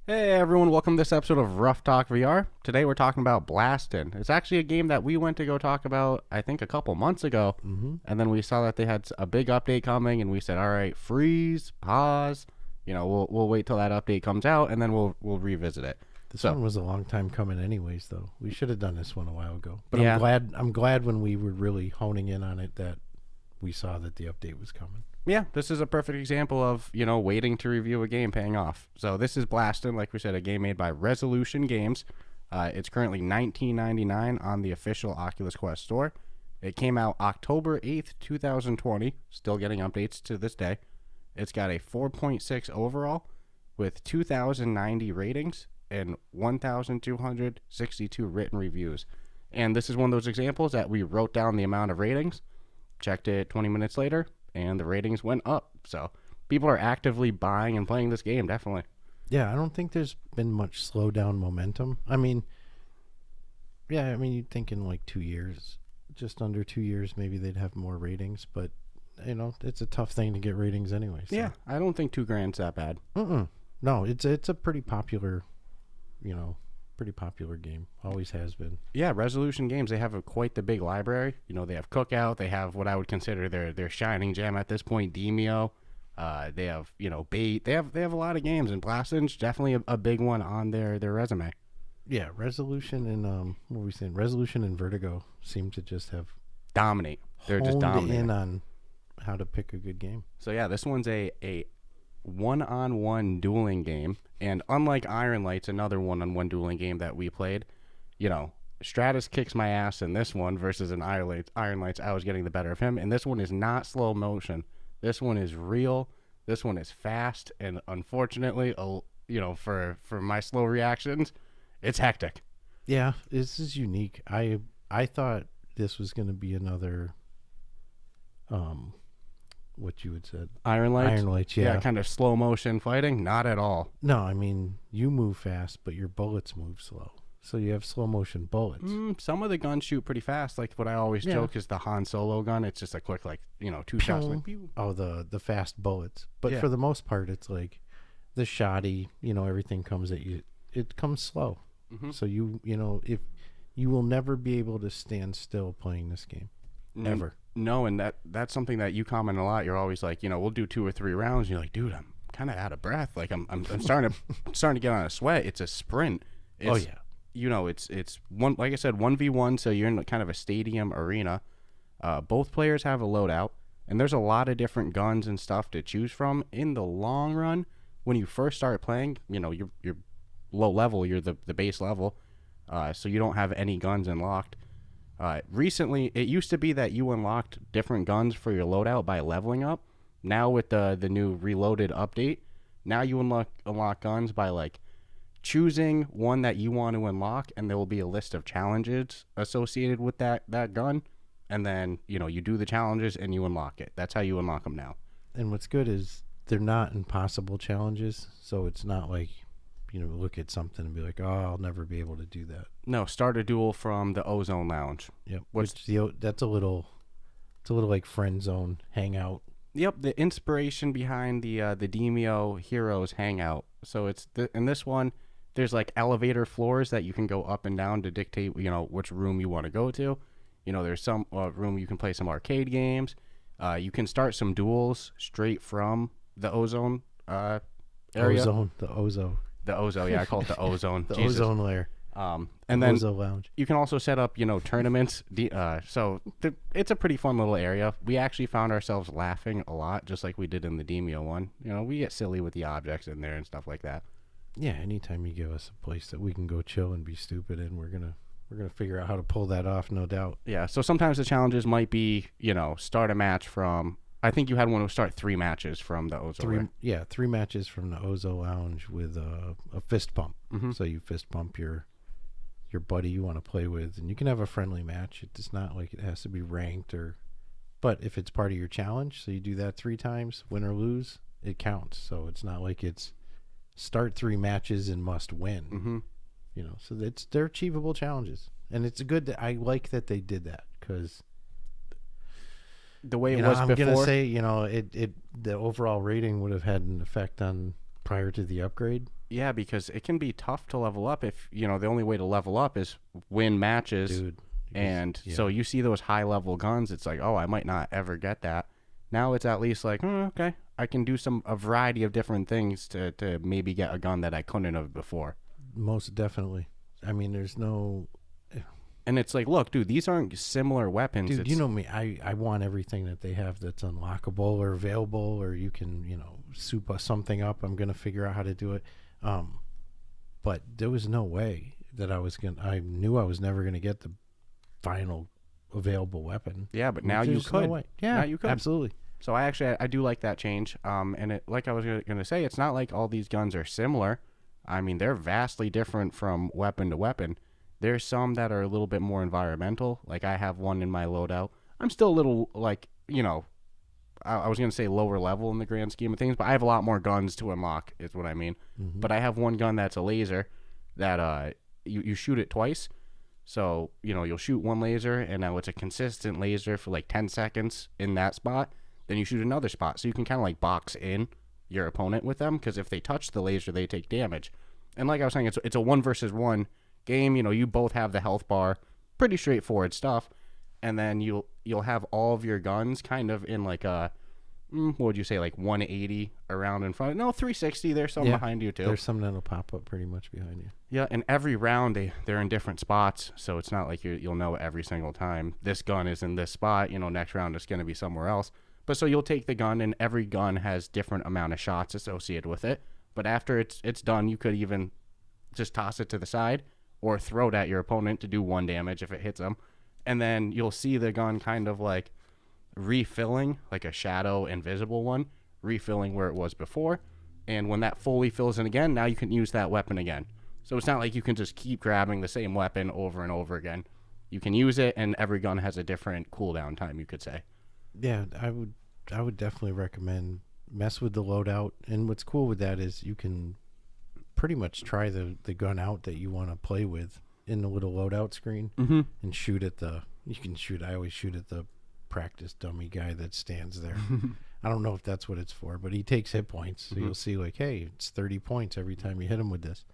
Hey everyone, welcome to this episode of Ruff Talk VR. Today we're talking about Blaston. It's actually a game that we went to go talk about, I think, a couple months ago. And then we saw that they had a big update coming, and we said, all right, freeze, pause. We'll wait till that update comes out, and then we'll revisit it. This one was a long time coming anyways, though. We should have done this one a while ago. But Yeah. I'm glad when we were really honing in on it that we saw that the update was coming. Yeah, this is a perfect example of, waiting to review a game paying off. So this is Blaston, like we said, a game made by Resolution Games. It's currently $19.99 on the official Oculus Quest store. It came out October 8th, 2020, still getting updates to this day. It's got a 4.6 overall with 2,090 ratings and 1,262 written reviews. And this is one of those examples that we wrote down the amount of ratings, checked it 20 minutes later, and the ratings went up. So people are actively buying and playing this game, definitely. Yeah, I don't think there's been much slowdown momentum. You'd think in like 2 years, just under 2 years, maybe they'd have more ratings. But, it's a tough thing to get ratings anyway. So. Yeah, I don't think $2,000's that bad. No, it's a pretty popular, game. Always has been. Yeah, Resolution Games, they have quite the big library. They have Cookout. They have what I would consider their shining gem at this point, Demio. They have, Bait. They have a lot of games, and Blaston's definitely a big one on their resume. Yeah, Resolution and what were we saying? Resolution and Vertigo seem to just have Dominate. They're just honed dominating. in on how to pick a good game. So yeah, this one's a one-on-one dueling game, and unlike Iron Lights, another one-on-one dueling game that we played, Stratus kicks my ass in this one versus in Iron Lights, I was getting the better of him, and this one is not slow motion. This one is real. This one is fast, and unfortunately, for my slow reactions, it's hectic. Yeah, this is unique. I thought this was going to be another what you would said. Iron Lights, yeah. Kind of slow motion fighting, not at all. No, you move fast, but your bullets move slow. So you have slow motion bullets. Some of the guns shoot pretty fast. Like what I always joke is the Han Solo gun. It's just a quick, 2 shots. Like, pew. Oh, the fast bullets. But Yeah. for the most part, it's like the shoddy. Everything comes at you. It comes slow. So if you will never be able to stand still playing this game, ever. No, and that's something that you comment a lot. You're always like, we'll do 2 or 3 rounds. And you're like, dude, I'm kind of out of breath. Like I'm starting to get on a sweat. It's a sprint. It's, it's one, like I said, 1v1. So you're in kind of a stadium arena. Both players have a loadout, and there's a lot of different guns and stuff to choose from. In the long run, when you first start playing, you're low level. You're the base level, so you don't have any guns unlocked. Recently, it used to be that you unlocked different guns for your loadout by leveling up. Now with the new Reloaded update, now you unlock guns by choosing one that you want to unlock, and there will be a list of challenges associated with that gun, and then you do the challenges and you unlock it. That's how you unlock them now. And what's good is they're not impossible challenges, so it's not like look at something and be like, oh, I'll never be able to do that. No, start a duel from the Ozone Lounge. Yep. That's a little like friend zone hangout. Yep, the inspiration behind the Demio Heroes hangout. So it's in this one, there's elevator floors that you can go up and down to dictate which room you want to go to. There's some room you can play some arcade games. You can start some duels straight from the Ozone area. The Ozone, yeah, I call it the Ozone. the Jesus. Ozone layer. And then Ozone Lounge. you can also set up, tournaments. So it's a pretty fun little area. We actually found ourselves laughing a lot, just like we did in the Demio one. We get silly with the objects in there and stuff like that. Yeah, anytime you give us a place that we can go chill and be stupid in, we're gonna figure out how to pull that off, no doubt. Yeah. So sometimes the challenges might be, start a match from. I think you had one to start 3 matches from the Ozo. 3 matches from the Ozo Lounge with a fist pump. So you fist pump your buddy you want to play with, and you can have a friendly match. It's not like it has to be ranked but if it's part of your challenge, so you do that 3 times, win or lose, it counts. So it's not like it's start 3 matches and must win. So they're achievable challenges, and it's good that I like that they did that, because the way it was I'm before. I'm gonna say, the overall rating would have had an effect on prior to the upgrade. Yeah, because it can be tough to level up if, the only way to level up is win matches. Dude. And so you see those high-level guns, it's like, oh, I might not ever get that. Now it's at least like, okay, I can do a variety of different things to maybe get a gun that I couldn't have before. Most definitely. I mean, there's no... And it's like, look, dude, these aren't similar weapons. Dude, you know me. I want everything that they have that's unlockable or available, or you can, soup something up. I'm going to figure out how to do it. But there was no way that I knew I was never going to get the final available weapon. Yeah, but now you could. No way. Yeah, now you could. Absolutely. So I do like that change. And like I was going to say, it's not like all these guns are similar. I mean, they're vastly different from weapon to weapon. There's some that are a little bit more environmental. Like I have one in my loadout. I'm still a little like, I was going to say lower level in the grand scheme of things, but I have a lot more guns to unlock is what I mean. Mm-hmm. But I have one gun that's a laser that you shoot it twice. So, you'll shoot one laser and now it's a consistent laser for like 10 seconds in that spot. Then you shoot another spot. So you can kind of like box in your opponent with them because if they touch the laser, they take damage. And like I was saying, it's a 1-versus-1 game. You both have the health bar, pretty straightforward stuff, and then you'll have all of your guns kind of in like a what would you say, like 180 around in front? No, 360. There's some behind you too. There's some that'll pop up pretty much behind you. Yeah, and every round they're in different spots, so it's not like you'll know every single time this gun is in this spot. Next round it's going to be somewhere else. But so you'll take the gun, and every gun has different amount of shots associated with it. But after it's done, you could even just toss it to the side or throw it at your opponent to do 1 damage if it hits them. And then you'll see the gun kind of like refilling, like a shadow invisible one, refilling where it was before. And when that fully fills in again, now you can use that weapon again. So it's not like you can just keep grabbing the same weapon over and over again. You can use it, and every gun has a different cooldown time, you could say. Yeah, I would definitely recommend mess with the loadout. And what's cool with that is you can pretty much try the gun out that you want to play with in the little loadout screen and shoot at I always shoot at the practice dummy guy that stands there. I don't know if that's what it's for, but he takes hit points. So you'll see like, hey, it's 30 points every time you hit him with this.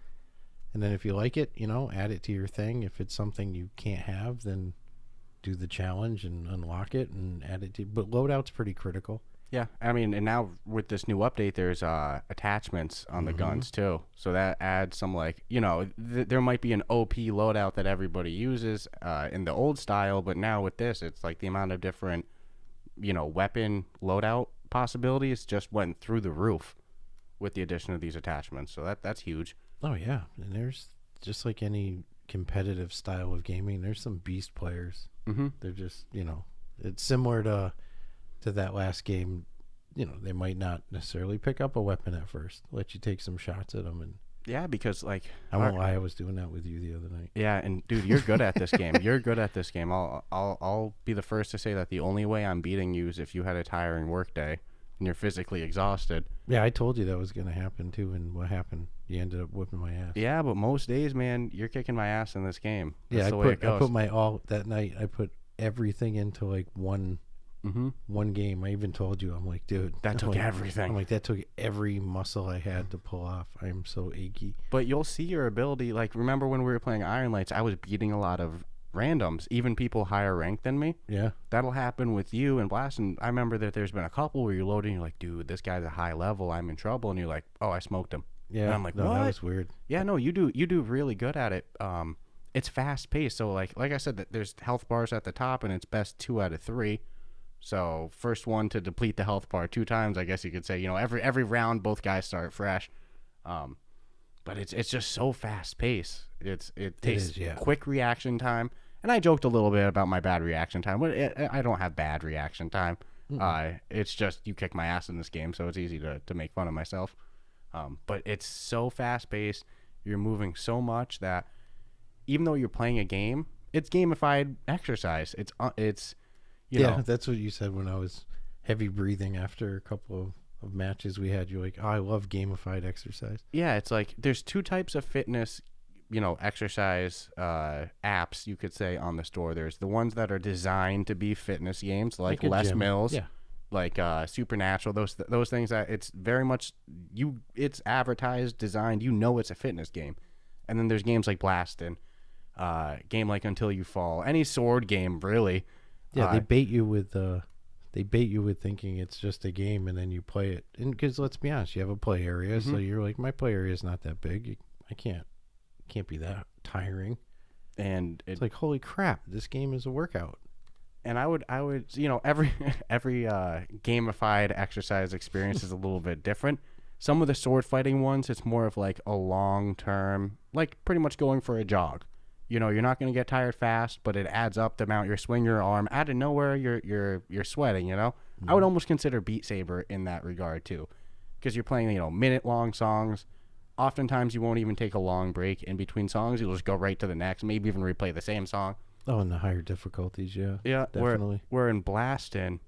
And then if you like it, add it to your thing. If it's something you can't have, then do the challenge and unlock it and add it to. But loadout's pretty critical. Yeah, I mean, and now with this new update, there's attachments on the guns too. So that adds some like, there might be an OP loadout that everybody uses in the old style, but now with this, it's like the amount of different, weapon loadout possibilities just went through the roof with the addition of these attachments. So that's huge. Oh yeah, and there's just like any competitive style of gaming, there's some beast players. They're just, it's similar to that last game. They might not necessarily pick up a weapon at first, let you take some shots at them. And yeah, because like I won't lie, I was doing that with you the other night. Yeah, and dude, you're good at this game. You're good at this game. I'll be the first to say that the only way I'm beating you is if you had a tiring work day and you're physically exhausted. Yeah, I told you that was going to happen too, and what happened? You ended up whipping my ass. Yeah, but most days, man, you're kicking my ass in this game. That's yeah, the way it goes. I put my all that night. I put everything into like one game. I even told you, I'm like, dude, that took everything. I'm like, that took every muscle I had to pull off. I am so achy. But you'll see your ability. Like, remember when we were playing Iron Lights, I was beating a lot of randoms, even people higher ranked than me. Yeah. That'll happen with you and Blaston. I remember that there's been a couple where you're loading, you're like, dude, this guy's a high level, I'm in trouble, and you're like, oh, I smoked him. Yeah. And I'm like, no, what? That was weird. Yeah, no, you do really good at it. It's fast paced, so like I said, there's health bars at the top, and it's best 2 out of 3. So first one to deplete the health bar 2 times, I guess you could say. Every round both guys start fresh. But it's just so fast paced. It takes quick reaction time. And I joked a little bit about my bad reaction time. I don't have bad reaction time. It's just you kick my ass in this game, so it's easy to make fun of myself. But it's so fast paced. You're moving so much that even though you're playing a game, it's gamified exercise. It's you know. That's what you said when I was heavy breathing after a couple of matches we had. You're like, oh, I love gamified exercise. Yeah, it's like there's 2 types of fitness exercise apps, you could say, on the store. There's the ones that are designed to be fitness games, like Les gym. Mills. Yeah. like Supernatural, those things that it's very much it's advertised, designed, it's a fitness game. And then there's games like Blaston, game like Until You Fall, any sword game really. Yeah, they bait you with thinking it's just a game, and then you play it. And because let's be honest, you have a play area, so you're like, my play area is not that big. I can't be that tiring. And it's like, holy crap, this game is a workout. And I would every gamified exercise experience is a little bit different. Some of the sword fighting ones, it's more of like a long term, like pretty much going for a jog. You're not going to get tired fast, but it adds up the amount you swing your arm. Out of nowhere, you're sweating. I would almost consider Beat Saber in that regard too, because you're playing minute long songs. Oftentimes, you won't even take a long break in between songs. You'll just go right to the next, maybe even replay the same song. Oh, and the higher difficulties, yeah. Yeah, definitely. Where in Blaston,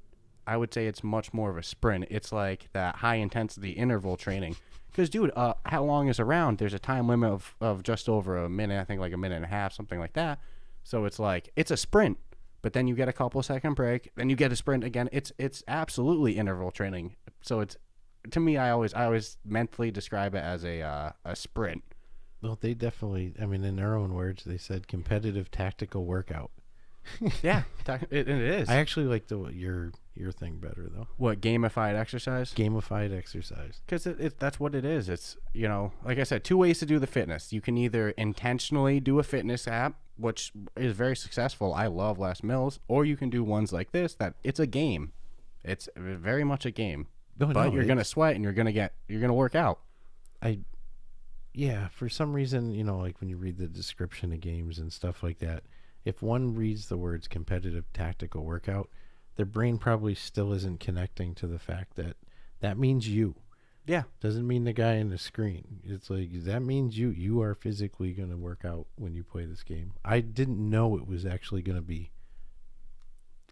I would say it's much more of a sprint. It's like that high-intensity interval training. Because, dude, how long is a round? There's a time limit of just over a minute, I think like a minute and a half, something like that. So it's like, it's a sprint, but then you get a couple-second break, then you get a sprint again. It's absolutely interval training. So it's, to me, I always mentally describe it as a sprint. Well, they definitely, in their own words, they said competitive tactical workout. Yeah, it is. I actually like your thing better, though. What, gamified exercise? Gamified exercise. Because that's what it is. It's, like I said, two ways to do the fitness. You can either intentionally do a fitness app, which is very successful. I love Les Mills. Or you can do ones like this, that it's a game. It's very much a game. But you're going to sweat and you're going to work out. Yeah, for some reason, like when you read the description of games and stuff like that, if one reads the words competitive tactical workout, their brain probably still isn't connecting to the fact that means you. Yeah. Doesn't mean the guy on the screen. It's like, that means you are physically going to work out when you play this game. I didn't know it was actually going to be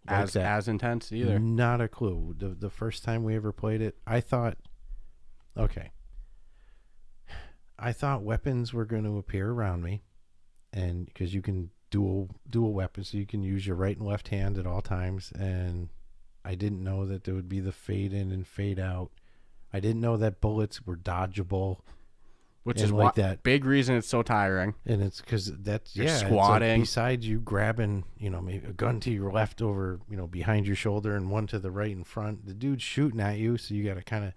like as intense either. Not a clue. The first time we ever played it, I thought weapons were going to appear around me, and because you can dual weapons, so you can use your right and left hand at all times, and I didn't know that there would be the fade in and fade out. I didn't know that bullets were dodgeable, which is like that big reason it's so tiring. And it's because that's squatting. It's like besides you grabbing, maybe a gun to your left over, behind your shoulder, and one to the right in front. The dude's shooting at you, so you got to kind of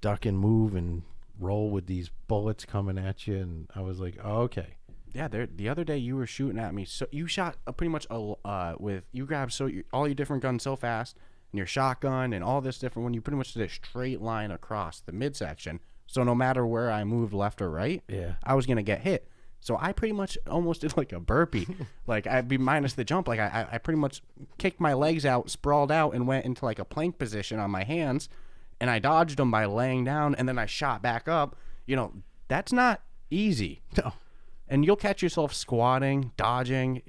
duck and move and roll with these bullets coming at you. And I was like, oh, okay. Yeah, the other day you were shooting at me. So you shot pretty much you grabbed all your different guns so fast, and your shotgun and all this different one. You pretty much did a straight line across the midsection. So no matter where I moved left or right, I was gonna get hit. So I pretty much almost did like a burpee. Like I'd be minus the jump. Like I pretty much kicked my legs out, sprawled out, and went into like a plank position on my hands, and I dodged them by laying down, and then I shot back up. That's not easy. No. And you'll catch yourself squatting, dodging,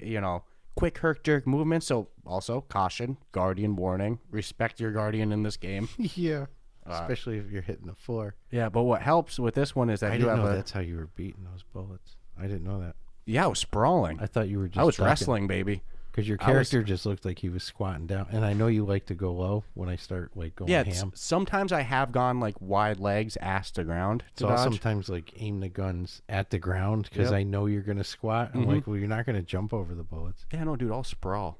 quick herc jerk movements. So also caution, guardian warning, respect your guardian in this game. Yeah. Especially if you're hitting the floor. Yeah, but what helps with this one is that I didn't know that's how you were beating those bullets. I didn't know that. Yeah, I was sprawling. I thought you were just I was wrestling, baby. Because your character just looked like he was squatting down. And I know you like to go low when I start like going ham. Sometimes I have gone like wide legs, ass to ground. So I'll sometimes like aim the guns at the ground because I know you're going to squat. I'm like, well, you're not going to jump over the bullets. Yeah, no, dude, I'll sprawl.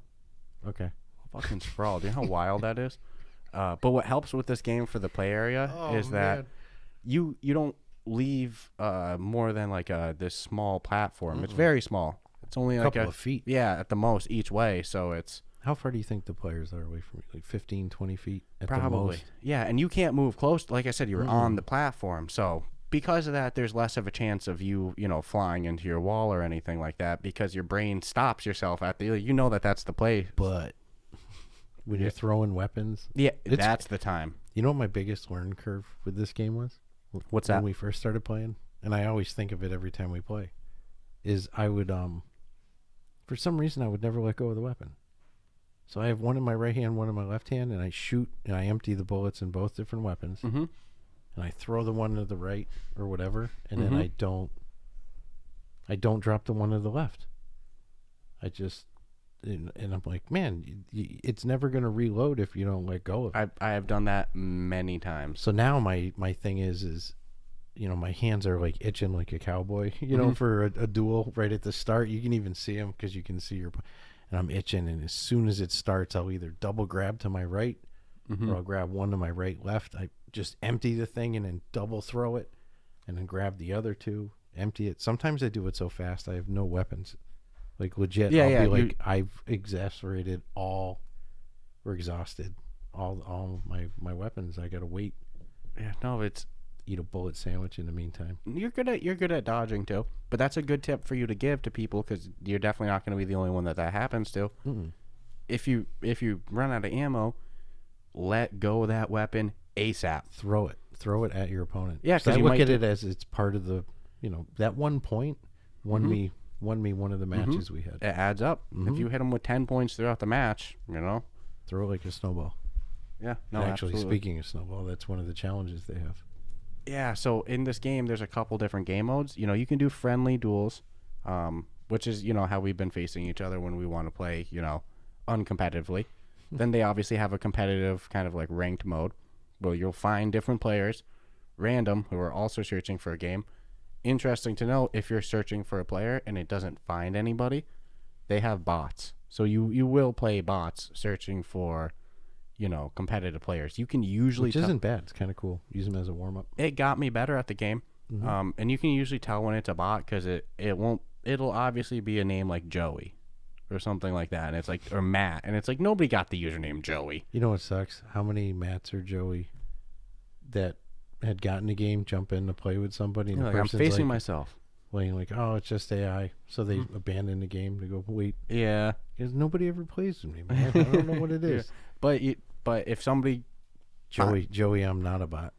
Okay. I'll fucking sprawl. Do you know how wild that is? But what helps with this game for the play area is that you don't leave more than like this small platform. It's very small. It's only like a couple of feet. Yeah, at the most each way. So it's... How far do you think the players are away from you? Like 15, 20 feet at probably. The most? Yeah, and you can't move close. Like I said, you're on the platform. So because of that, there's less of a chance of you, flying into your wall or anything like that because your brain stops yourself at the... that's the play. But when you're throwing weapons... Yeah, that's the time. You know what my biggest learning curve with this game was? What's that? When we first started playing, and I always think of it every time we play, is I would... For some reason, I would never let go of the weapon. So I have one in my right hand, one in my left hand, and I shoot, and I empty the bullets in both different weapons. Mm-hmm. And I throw the one to the right or whatever, and then I don't drop the one to the left. I just And I'm like, man, it's never going to reload if you don't let go of it. I have done that many times. So now my thing is, my hands are like itching like a cowboy, for a duel right at the start. You can even see them because you can see and I'm itching. And as soon as it starts, I'll either double grab to my right or I'll grab one to my right, left. I just empty the thing and then double throw it and then grab the other two, empty it. Sometimes I do it so fast I have no weapons. Like legit, I'll be like, I've exasperated all exhausted all my weapons. I gotta wait. Yeah, no, it's eat a bullet sandwich in the meantime. You're good at dodging too, but that's a good tip for you to give to people because you're definitely not going to be the only one that happens to. Mm-mm. If you run out of ammo, let go of that weapon ASAP. Throw it at your opponent. Yeah, because I look at it as it's part of the that 1 point won me one of the matches we had. It adds up. If you hit them with 10 points throughout the match, throw it like a snowball. Yeah, no, and actually, absolutely. Speaking of snowball, that's one of the challenges they have. Yeah, so in this game, there's a couple different game modes. You can do friendly duels, which is, how we've been facing each other when we want to play, uncompetitively. Then they obviously have a competitive kind of like ranked mode where you'll find different players, random, who are also searching for a game. Interesting to note, if you're searching for a player and it doesn't find anybody, they have bots. So you will play bots searching for competitive players. You can usually Which isn't bad. It's kind of cool. Use them as a warm-up. It got me better at the game. And you can usually tell when it's a bot because it'll obviously be a name like Joey or something like that, and it's like, or Matt, and it's like nobody got the username Joey. You know what sucks? How many Matts or Joey that had gotten a game jump in to play with somebody and the I'm person's facing like, myself. playing like, oh, it's just AI, so they abandon the game to go wait. Yeah, because nobody ever plays with me, man. I don't know what it is. Yeah. But if somebody Joey, I'm not a bot.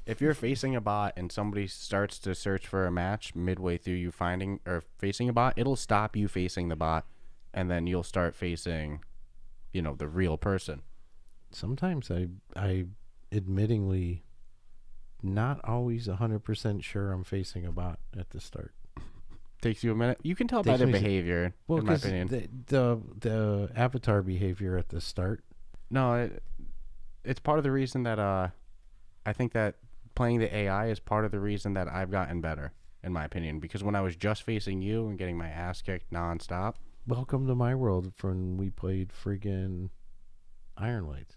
If you're facing a bot and somebody starts to search for a match midway through you finding or facing a bot, it'll stop you facing the bot, and then you'll start facing, the real person. Sometimes I admittingly not always 100% sure I'm facing a bot at the start. Takes you a minute. You can tell by their behavior, in my opinion. The avatar behavior at the start. No, it's part of the reason that I think that playing the AI is part of the reason that I've gotten better, in my opinion. Because when I was just facing you and getting my ass kicked nonstop. Welcome to my world from when we played friggin' Iron Lights.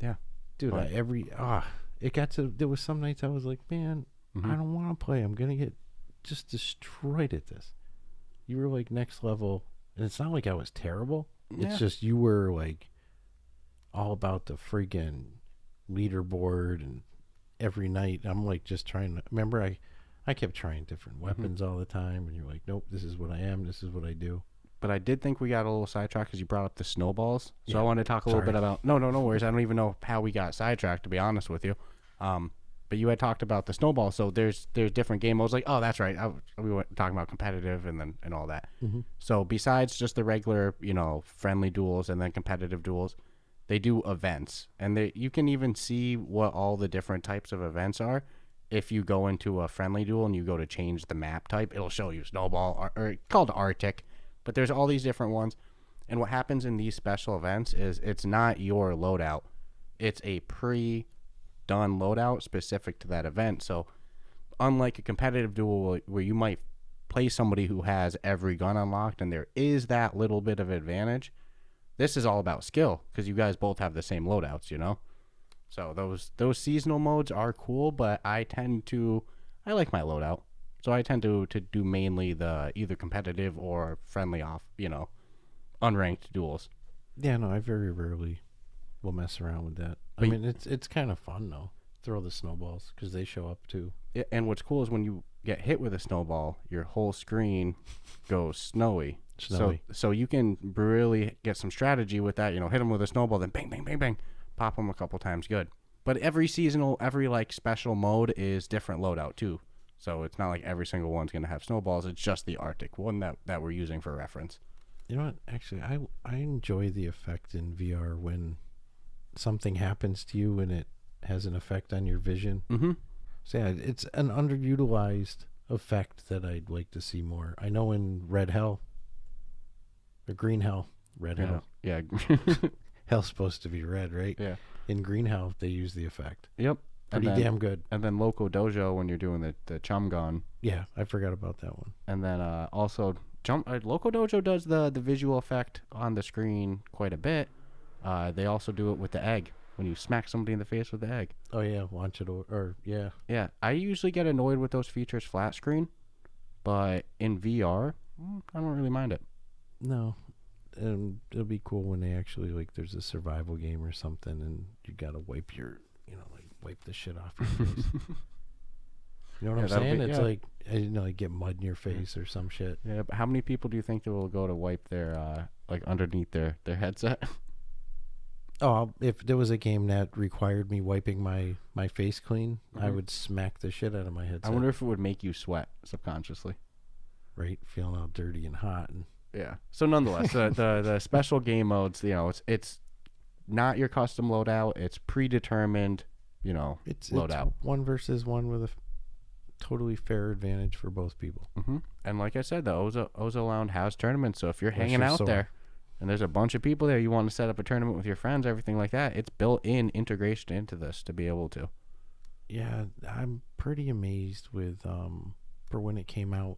Yeah. Dude, there was some nights I was like, man, I don't want to play. I'm going to get just destroyed at this. You were like next level, and it's not like I was terrible. Yeah. It's just you were like all about the friggin' leaderboard, and every night I'm like just trying to remember. I kept trying different weapons all the time, and you're like, nope, this is what I am, this is what I do. But I did think we got a little sidetracked because you brought up the snowballs. So I want to talk a little bit about no worries. I don't even know how we got sidetracked, to be honest with you. But you had talked about the snowball, so there's different game modes. Like, oh, that's right. We were talking about competitive and all that. So besides just the regular, friendly duels and then competitive duels, they do events, and you can even see what all the different types of events are. If you go into a friendly duel and you go to change the map type, it'll show you snowball or called Arctic, but there's all these different ones. And what happens in these special events is it's not your loadout. It's a pre-done loadout specific to that event. So unlike a competitive duel where you might play somebody who has every gun unlocked and there is that little bit of advantage, this is all about skill because you guys both have the same loadouts, So those seasonal modes are cool, but I like my loadout. So I tend to do mainly the either competitive or friendly off, unranked duels. Yeah, no, I very rarely will mess around with that. I mean, it's kind of fun though. Throw the snowballs because they show up too. Yeah, and what's cool is when you get hit with a snowball, your whole screen goes snowy. So you can really get some strategy with that. Hit them with a snowball, then bang, bang, bang, bang, pop them a couple times, good. But every special mode is different loadout too. So it's not like every single one's gonna have snowballs. It's just the Arctic one that we're using for reference. You know what? Actually, I enjoy the effect in VR when something happens to you and it has an effect on your vision. So yeah, it's an underutilized effect that I'd like to see more. I know in Red Hell, The green hell, red hell. Yeah. Hell's supposed to be red, right? Yeah. In green hell, they use the effect. Yep. Pretty damn good. And then Loco Dojo when you're doing the chum gun. Yeah, I forgot about that one. And then also Loco Dojo does the visual effect on the screen quite a bit. They also do it with the egg when you smack somebody in the face with the egg. Oh yeah, launch it or yeah. Yeah, I usually get annoyed with those features flat screen, but in VR, I don't really mind it. No. It'll be cool when they actually, like, there's a survival game or something and you gotta wipe your, wipe the shit off your face. You know what I'm saying? It's like, like get mud in your face or some shit. Yeah, but how many people do you think that will go to wipe their, underneath their headset? Oh, if there was a game that required me wiping my face clean, I would smack the shit out of my headset. I wonder if it would make you sweat subconsciously. Right? Feeling all dirty and hot. Yeah. So nonetheless, the special game modes, it's not your custom loadout. It's predetermined, loadout. It's 1 versus 1 with a totally fair advantage for both people. Mm-hmm. And like I said, the Ozo Lounge has tournaments. So if you're hanging out there and there's a bunch of people there, you want to set up a tournament with your friends, everything like that, it's built-in integration into this to be able to. Yeah, I'm pretty amazed with for when it came out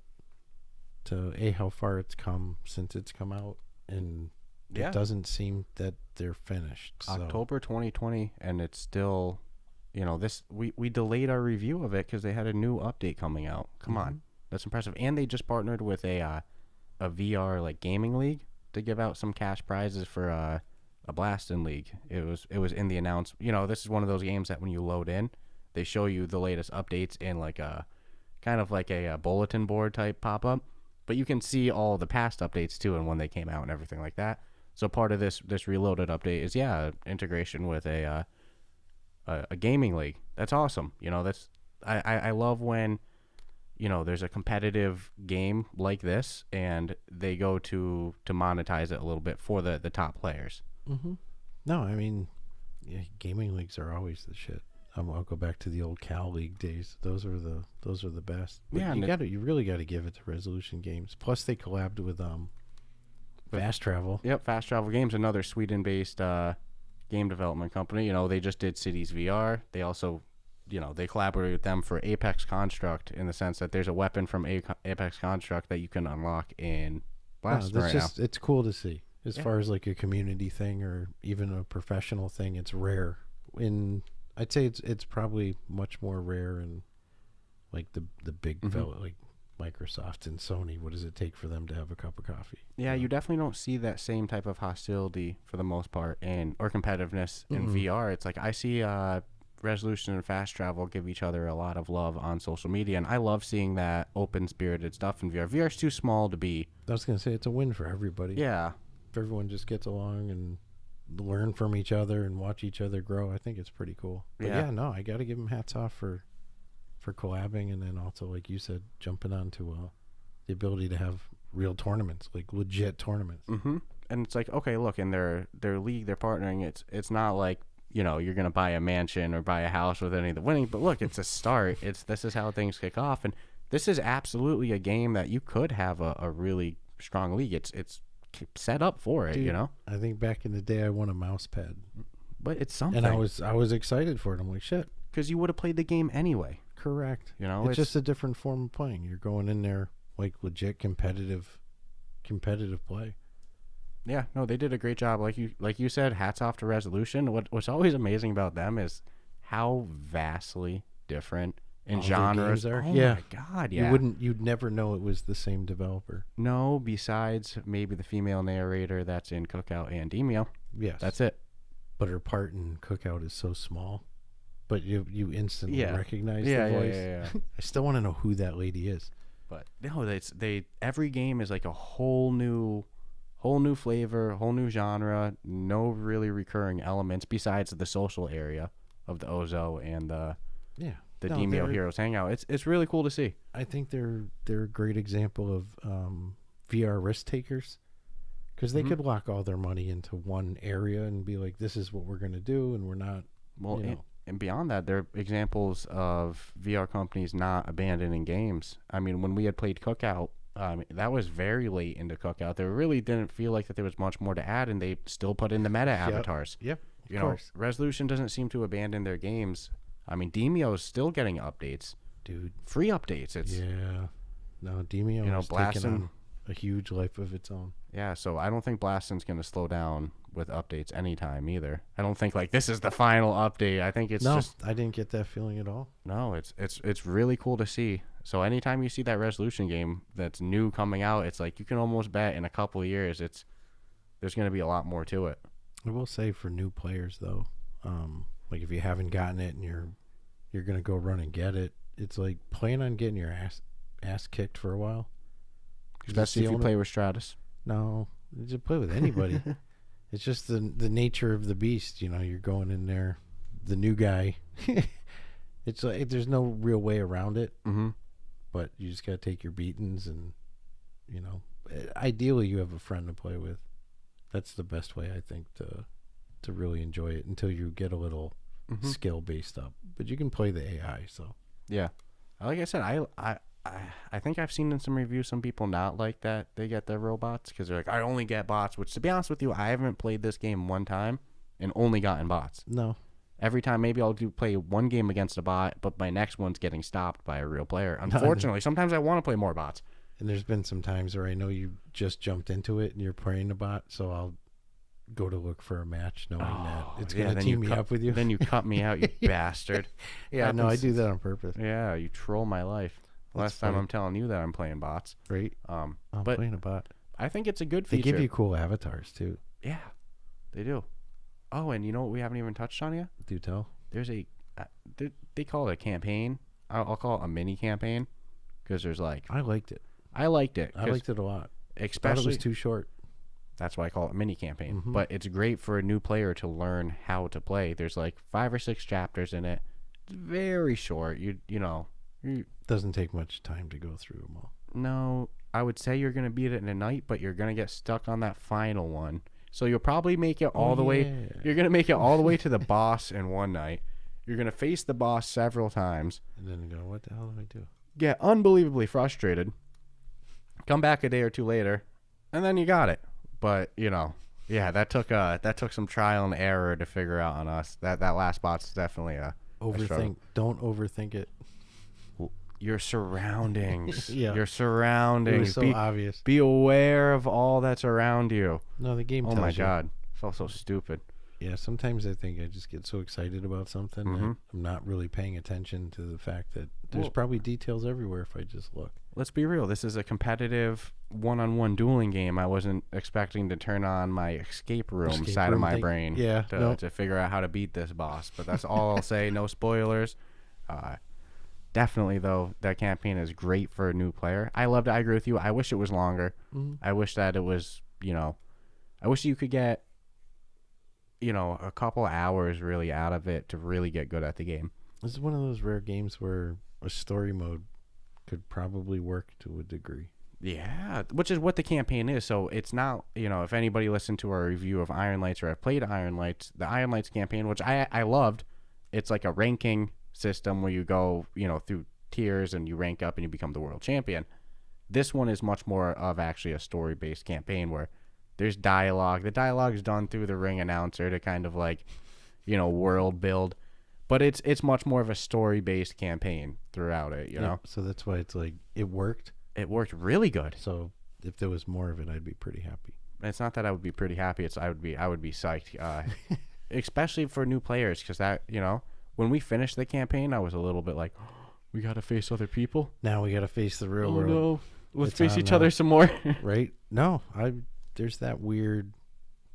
to how far it's come since it's come out, and it doesn't seem that they're finished. October 2020, and it's still, this we delayed our review of it because they had a new update coming out. Come on, that's impressive. And they just partnered with a VR like gaming league to give out some cash prizes for a Blaston league. It was in the announcement. This is one of those games that when you load in, they show you the latest updates in like a kind of like a bulletin board type pop up. But you can see all the past updates too and when they came out and everything like that. So part of this reloaded update is integration with a gaming league. That's awesome. I love when there's a competitive game like this and they go to monetize it a little bit for the top players. Mm-hmm. No, I mean, gaming leagues are always the shit. I'll go back to the old Cal League days. Those are the best. But you really got to give it to Resolution Games. Plus, they collabed with Fast Travel. Yep, Fast Travel Games, another Sweden-based game development company. They just did Cities VR. They also, they collaborated with them for Apex Construct in the sense that there's a weapon from Apex Construct that you can unlock in Blaston right now. It's cool to see. As far as like a community thing or even a professional thing, it's rare. I'd say it's probably much more rare in like the big fella like Microsoft and Sony. What does it take for them to have a cup of coffee? Yeah, you definitely don't see that same type of hostility for the most part or competitiveness in VR. It's like I see Resolution and Fast Travel give each other a lot of love on social media, and I love seeing that open-spirited stuff in VR. VR's too small to be. I was gonna say it's a win for everybody. Yeah, if everyone just gets along and learn from each other and watch each other grow, I think it's pretty cool. But I got to give them hats off for collabing, and then also, like you said, jumping onto the ability to have real tournaments, like legit tournaments. Mm-hmm. And it's like, okay, look, in their league, they're partnering. It's not like you're gonna buy a mansion or buy a house with any of the winning, but look, it's a start. This is how things kick off, and this is absolutely a game that you could have a really strong league. It's set up for it. Dude, I think back in the day I won a mouse pad, but it's something, and I was excited for it. I'm like, shit, because you would have played the game anyway. Correct. It's just a different form of playing. You're going in there like legit competitive play. Yeah, no, they did a great job. Like you said, hats off to Resolution. What's always amazing about them is how vastly different in genres are. Oh my god, yeah. You'd never know it was the same developer. No, besides maybe the female narrator that's in Cookout and Demio. Yes. That's it. But her part in Cookout is so small. But you instantly recognize the voice. Yeah. I still want to know who that lady is. But no, every game is like a whole new flavor, whole new genre, no really recurring elements besides the social area of the Ozo and the Demio Heroes Hangout. It's really cool to see. I think they're a great example of VR risk takers, because they could lock all their money into one area and be like, this is what we're going to do, and we're not. Well, and beyond that, they're examples of VR companies not abandoning games. I mean, when we had played Cookout, That was very late into Cookout. There really didn't feel like that there was much more to add, and they still put in the meta avatars. Yep. You know, Resolution doesn't seem to abandon their games. I mean, Demio is still getting updates. Dude. Free updates. No, Demio is taking on a huge life of its own. Yeah, so I don't think Blaston's going to slow down with updates anytime either. I don't think like this is the final update. I think it's just... I didn't get that feeling at all. No, it's really cool to see. So anytime you see that Resolution game that's new coming out, it's like you can almost bet in a couple of years there's going to be a lot more to it. I will say for new players though, like if you haven't gotten it and you're going to go run and get it, it's like plan on getting your ass kicked for a while. Especially if you play with Stratus. No, you just play with anybody. It's just the nature of the beast. You know, you're going in there, the new guy. It's like there's no real way around it. Mm-hmm. But you just got to take your beatings, and you know, ideally you have a friend to play with. That's the best way I think to really enjoy it until you get a little skill based up. But you can play the AI. So yeah, like I said, I think I've seen in some reviews some people not like that they get their robots because they're like, I only get bots, which to be honest with you, I haven't played this game one time and only gotten bots. No. Every time maybe I'll play one game against a bot, but my next one's getting stopped by a real player. Unfortunately, sometimes I want to play more bots. And there's been some times where I know you just jumped into it and you're playing a bot, so I'll go to look for a match knowing that it's going to team me up with you. Then you cut me out, you bastard. Yeah, no, I do that on purpose. Yeah, you troll my life. Last time I'm telling you that I'm playing bots. Right. I'm playing a bot. I think it's a good feature. They give you cool avatars, too. Yeah, they do. Oh, and you know what we haven't even touched on yet? Do tell. There's they call it a campaign. I'll call it a mini campaign because there's like... I liked it. I liked it a lot. Especially... I thought it was too short. That's why I call it a mini campaign. Mm-hmm. But it's great for a new player to learn how to play. There's like 5 or 6 chapters in it. It's very short. You know... Doesn't take much time to go through them all. No, I would say you're going to beat it in a night, but you're going to get stuck on that final one. So you'll probably make it all the way. You're going to make it all the way to the boss in one night. You're going to face the boss several times. And then go, what the hell do I do? Get unbelievably frustrated. Come back a day or two later, and then you got it. But, you know, yeah, that took some trial and error to figure out on us. That last boss is definitely a overthink. Don't overthink it. Your surroundings. Yeah. Your surroundings. It was so obvious. Be aware of all that's around you. No, the game tells you. Oh my God. I felt so stupid. Yeah, sometimes I think I just get so excited about something that I'm not really paying attention to the fact that there's probably details everywhere if I just look. Let's be real. This is a competitive one-on-one dueling game. I wasn't expecting to turn on my escape room side of my brain to figure out how to beat this boss. But that's all I'll say. No spoilers. Definitely, though, that campaign is great for a new player. I loved it. I agree with you. I wish it was longer. I wish that it was, I wish you could get, a couple hours really out of it to really get good at the game. This is one of those rare games where a story mode could probably work to a degree. Yeah, which is what the campaign is. So it's not, if anybody listened to our review of Iron Lights or have played Iron Lights, the Iron Lights campaign, which I loved, it's like a ranking system where you go, through tiers and you rank up and you become the world champion. This one is much more of actually a story-based campaign where there's dialogue. The dialogue is done through the ring announcer to kind of like, world build. But it's much more of a story-based campaign throughout it, you know? So that's why it's like, it worked. It worked really good. So if there was more of it, I'd be pretty happy. It's not that I would be pretty happy. I would be psyched, especially for new players, because that, when we finished the campaign, I was a little bit like, we got to face other people. Now we got to face the real world. No. Let's face each other some more. Right? No, there's that weird,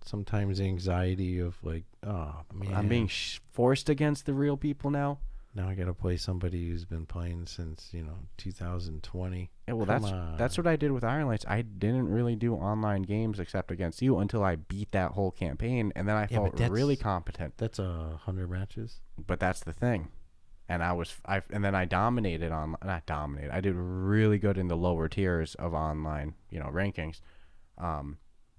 sometimes anxiety of like, oh, man. I'm being forced against the real people now. Now I got to play somebody who's been playing since, 2020. Yeah, well, that's what I did with Iron Lights. I didn't really do online games except against you until I beat that whole campaign, and then I felt really competent. That's 100 matches. But that's the thing. And then I dominated not dominated. I did really good in the lower tiers of online, rankings.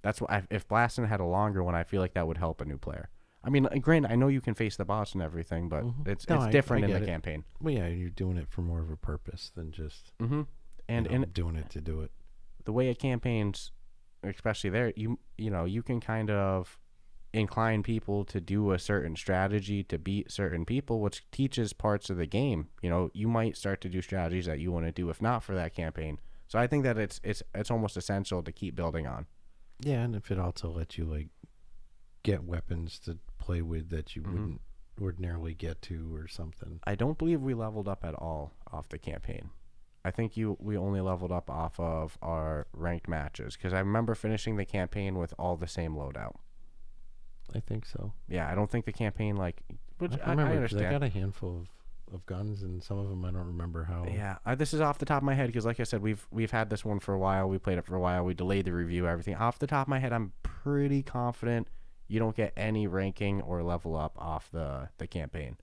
That's why if Blaston had a longer one, I feel like that would help a new player. I mean, granted, I know you can face the boss and everything, but it's different in the campaign. Well, yeah, you're doing it for more of a purpose than just and doing it to do it. the way a campaign's, especially there, you know, you can kind of incline people to do a certain strategy to beat certain people, which teaches parts of the game. You know, you might start to do strategies that you want to do if not for that campaign. So I think that it's almost essential to keep building on. Yeah, and if it also lets you like get weapons to play with that you wouldn't ordinarily get to or something. I don't believe we leveled up at all off the campaign. I think we only leveled up off of our ranked matches, because I remember finishing the campaign with all the same loadout. I think so. Yeah, I don't think the campaign, like, which I remember, I understand. I got a handful of guns, and some of them I don't remember how. Yeah, this is off the top of my head, because like I said, we've had this one for a while. We played it for a while. We delayed the review, everything. Off the top of my head, I'm pretty confident you don't get any ranking or level up off the campaign.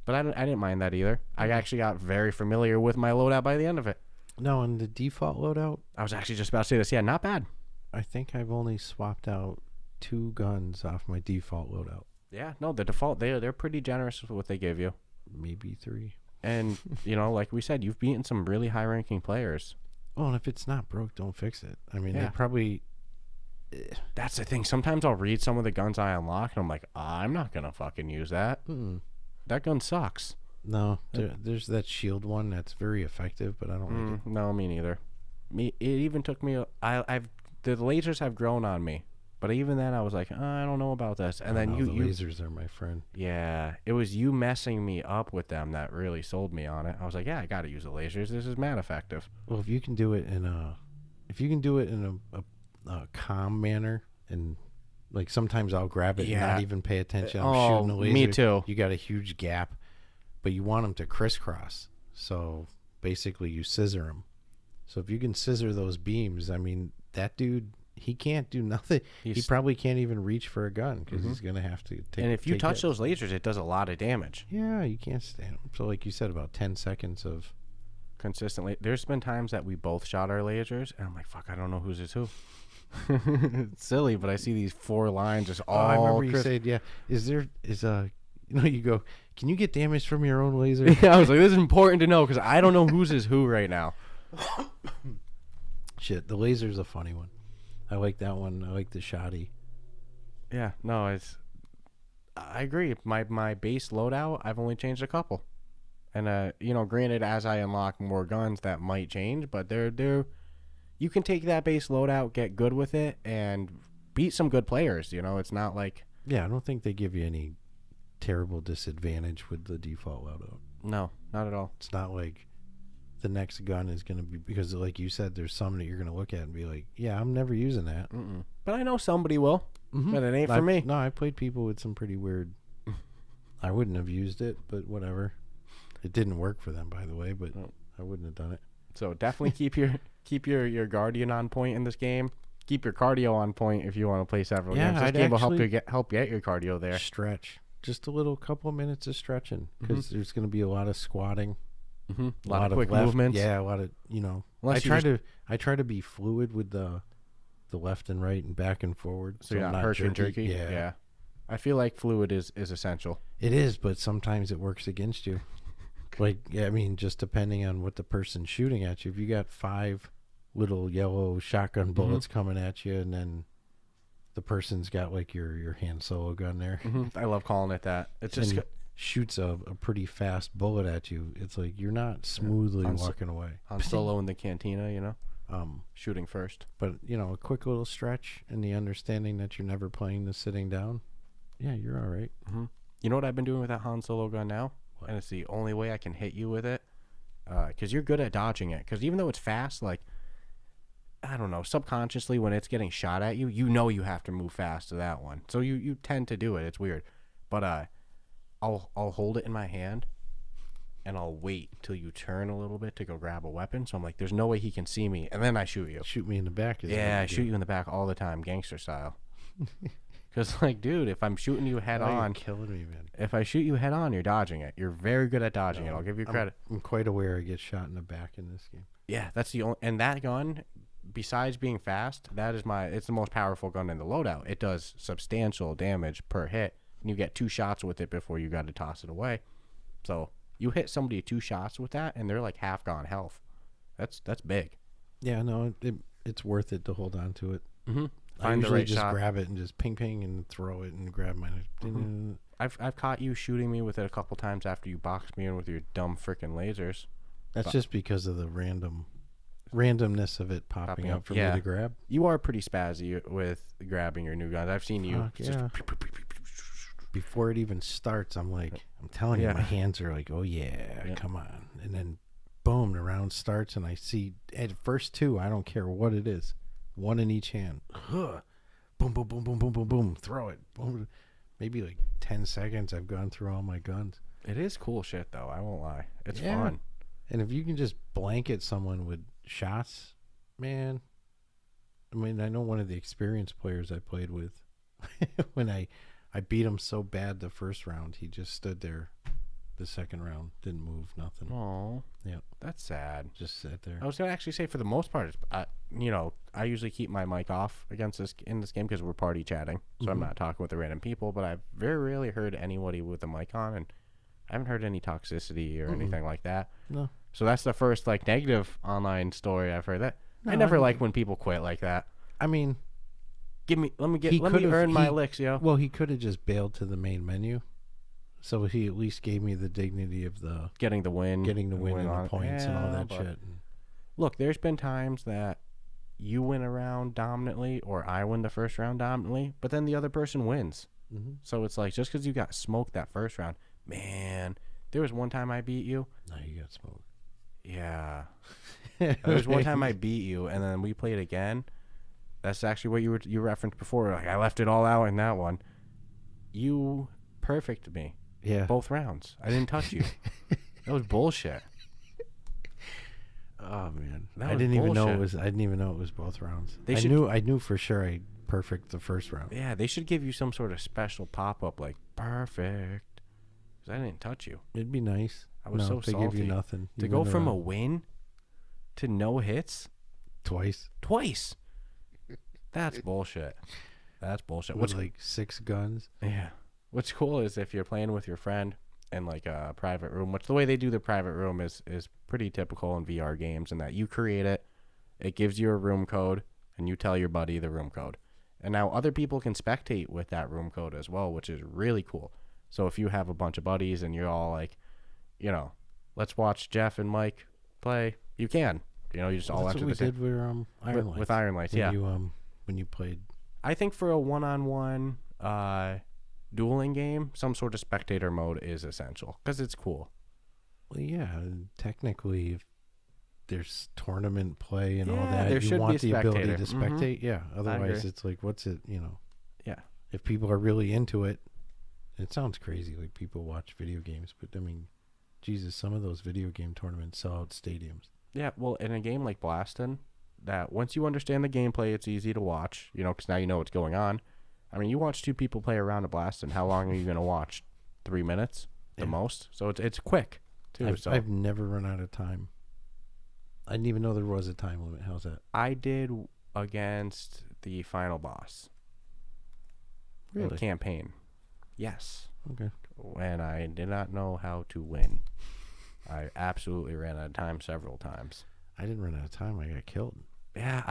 But I didn't mind that either. I actually got very familiar with my loadout by the end of it. No, and the default loadout, I was actually just about to say this. Yeah, not bad. I think I've only swapped out 2 guns off my default loadout. Yeah, no, the default, they're pretty generous with what they give you. Maybe 3. And, you know, like we said, you've beaten some really high-ranking players. Well, and if it's not broke, don't fix it. I mean, Yeah. they probably... That's the thing. Sometimes I'll read some of the guns I unlock, and I'm like, I'm not going to fucking use that. That gun sucks. No, there's that shield one that's very effective, but I don't like it. No, me neither. It even took me... the lasers have grown on me. But even then, I was like, I don't know about this. And then the lasers are my friend. Yeah, it was you messing me up with them that really sold me on it. I was like, yeah, I got to use the lasers. This is mad effective. Well, if you can do it in a calm manner, and like sometimes I'll grab it and not even pay attention. I'm shooting the laser. Me too. You got a huge gap, but you want them to crisscross. So basically, you scissor them. So if you can scissor those beams, I mean, that dude, he can't do nothing. He probably can't even reach for a gun because he's going to have to take. And if you touch those lasers, it does a lot of damage. Yeah, you can't stand them. So like you said, about 10 seconds of... Consistently. There's been times that we both shot our lasers, and I'm like, fuck, I don't know whose is who. It's silly, but I see these 4 lines just all... I remember you said, yeah, you go, can you get damage from your own laser? Yeah, I was like, this is important to know, because I don't know whose is who right now. Shit, the laser's a funny one. I like that one. I like the shotty. Yeah, no, I agree. My base loadout, I've only changed a couple. And, you know, granted, as I unlock more guns, that might change, but you can take that base loadout, get good with it, and beat some good players. You know, it's not like... Yeah, I don't think they give you any terrible disadvantage with the default loadout. No, not at all. It's not like the next gun is going to be... Because, like you said, there's some that you're going to look at and be like, yeah, I'm never using that. But I know somebody will. But it ain't for me. No, I played people with some pretty weird... I wouldn't have used it, but whatever. It didn't work for them, by the way, but I wouldn't have done it. So definitely keep your guardian on point in this game. Keep your cardio on point if you want to play several games. This game will help get your cardio there. Stretch. Just a little couple minutes of stretching, because there's going to be a lot of squatting. A lot of quick movements. Yeah, a lot of, you know. I try to be fluid with the left and right and back and forward. So you're not herky and jerky? Yeah. I feel like fluid is essential. It is, but sometimes it works against you. Like, yeah, I mean, just depending on what the person's shooting at you. If you got 5 little yellow shotgun bullets coming at you, and then the person's got like your hand solo gun there. I love calling it that. It's just shoots a pretty fast bullet at you. It's like you're not smoothly walking away. Han Solo in the cantina, you know, shooting first. But you know, a quick little stretch and the understanding that you're never playing this sitting down. Yeah, you're all right. You know what I've been doing with that Han Solo gun now? And it's the only way I can hit you with it, because you're good at dodging it. Because even though it's fast, like, I don't know, subconsciously when it's getting shot at you, you know you have to move fast to that one. So you tend to do it. It's weird. But I'll hold it in my hand, and I'll wait till you turn a little bit to go grab a weapon. So I'm like, there's no way he can see me. And then I shoot you. Shoot me in the back. Yeah, I shoot you in the back all the time, gangster style. Because, like, dude, if I'm shooting you head on... You're killing me, man. If I shoot you head on, you're dodging it. You're very good at dodging it. I'll give you credit. I'm quite aware I get shot in the back in this game. Yeah, that's the only... And that gun, besides being fast, it's the most powerful gun in the loadout. It does substantial damage per hit, and you get 2 shots with it before you got to toss it away. So, you hit somebody 2 shots with that, and they're like half gone health. That's big. Yeah, no, it's worth it to hold on to it. Mm-hmm. I usually just grab it and just ping ping and throw it and grab my. Mm-hmm. I've caught you shooting me with it a couple times after you boxed me in with your dumb freaking lasers. That's just because of the randomness of it popping up for me to grab. You are pretty spazzy with grabbing your new guns. I've seen you. Before it even starts, I'm telling you, my hands are like, oh yeah, come on. And then boom, the round starts and I see at first two, I don't care what it is. One in each hand. Boom, boom, boom, boom, boom, boom, boom. Throw it. Boom. Maybe like 10 seconds I've gone through all my guns. It is cool shit though, I won't lie. It's fun. And if you can just blanket someone with shots, man. I mean, I know one of the experienced players I played with when I beat him so bad the first round, he just stood there. The second round didn't move, nothing. Oh, yeah, that's sad. Just sat there. I was gonna actually say for the most part, I usually keep my mic off in this game because we're party chatting, so I'm not talking with the random people. But I've very rarely heard anybody with a mic on, and I haven't heard any toxicity or anything like that. No. So that's the first negative online story I've heard. That I never like when people quit like that. I mean, let me earn my licks, yo. Well, he could have just bailed to the main menu. So he at least gave me the dignity of getting the win and the points and all that shit. Look, there's been times that you win a round dominantly or I win the first round dominantly, but then the other person wins. Mm-hmm. So it's like, just because you got smoked that first round, man, there was one time I beat you. No, you got smoked. Yeah. There was one time I beat you, and then we played again. That's actually what you referenced before. Like, I left it all out in that one. You perfected me. Yeah. Both rounds. I didn't touch you. That was bullshit. Oh man. I didn't even know it was both rounds. I knew for sure I perfect the first round. Yeah, they should give you some sort of special pop-up like perfect. Cuz I didn't touch you. It'd be nice. I was so salty. Give you nothing. To go from a win to no hits twice. That's bullshit. That's bullshit. With like 6 guns. Yeah. What's cool is if you're playing with your friend in like a private room, which the way they do the private room is pretty typical in VR games, in that you create it, it gives you a room code, and you tell your buddy the room code. And now other people can spectate with that room code as well, which is really cool. So if you have a bunch of buddies and you're all like, let's watch Jeff and Mike play, you can. You just all enter the same. That's what we did with Iron Lights. With Iron Lights, yeah. When you played. I think for a one-on-one dueling game, some sort of spectator mode is essential because it's cool. Well, yeah, technically, if there's tournament play and all that, there should want be the ability to spectate. Mm-hmm. Yeah, otherwise it's like, what's it? Yeah. If people are really into it, it sounds crazy. Like people watch video games, but I mean, Jesus, some of those video game tournaments sell out stadiums. Yeah, well, in a game like Blaston, that once you understand the gameplay, it's easy to watch. Because now you know what's going on. I mean, you watch 2 people play around a Blaston. How long are you going to watch? 3 minutes, the most. So it's quick too. I've never run out of time. I didn't even know there was a time limit. How's that? I did against the final boss. Really? Campaign. Yes. Okay. When I did not know how to win, I absolutely ran out of time several times. I didn't run out of time. I got killed. Yeah,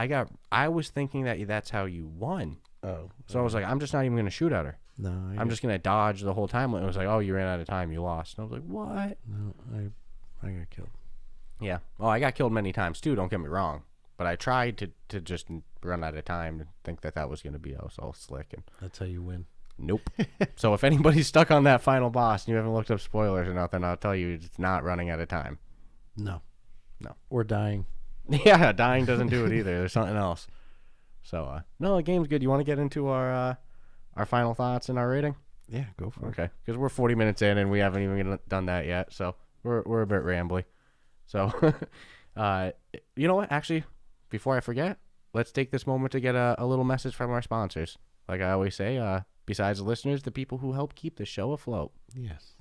I was thinking that's how you won. Oh. So I was like, I'm just not even going to shoot at her. No. I'm just going to dodge the whole time. It was like, oh, you ran out of time. You lost. And I was like, what? No, I got killed. Yeah. Well, I got killed many times too. Don't get me wrong. But I tried to just run out of time and think that was going to be all slick. And that's how you win. Nope. So if anybody's stuck on that final boss and you haven't looked up spoilers or nothing, I'll tell you it's not running out of time. No. No. Or dying. Yeah, dying doesn't do it either. There's something else. So, no, the game's good. You want to get into our final thoughts and our rating? Yeah, go for it. Okay, because we're 40 minutes in and we haven't even done that yet, so we're a bit rambly. So, you know what? Actually, before I forget, let's take this moment to get a little message from our sponsors. Like I always say, besides the listeners, the people who help keep the show afloat. Yes.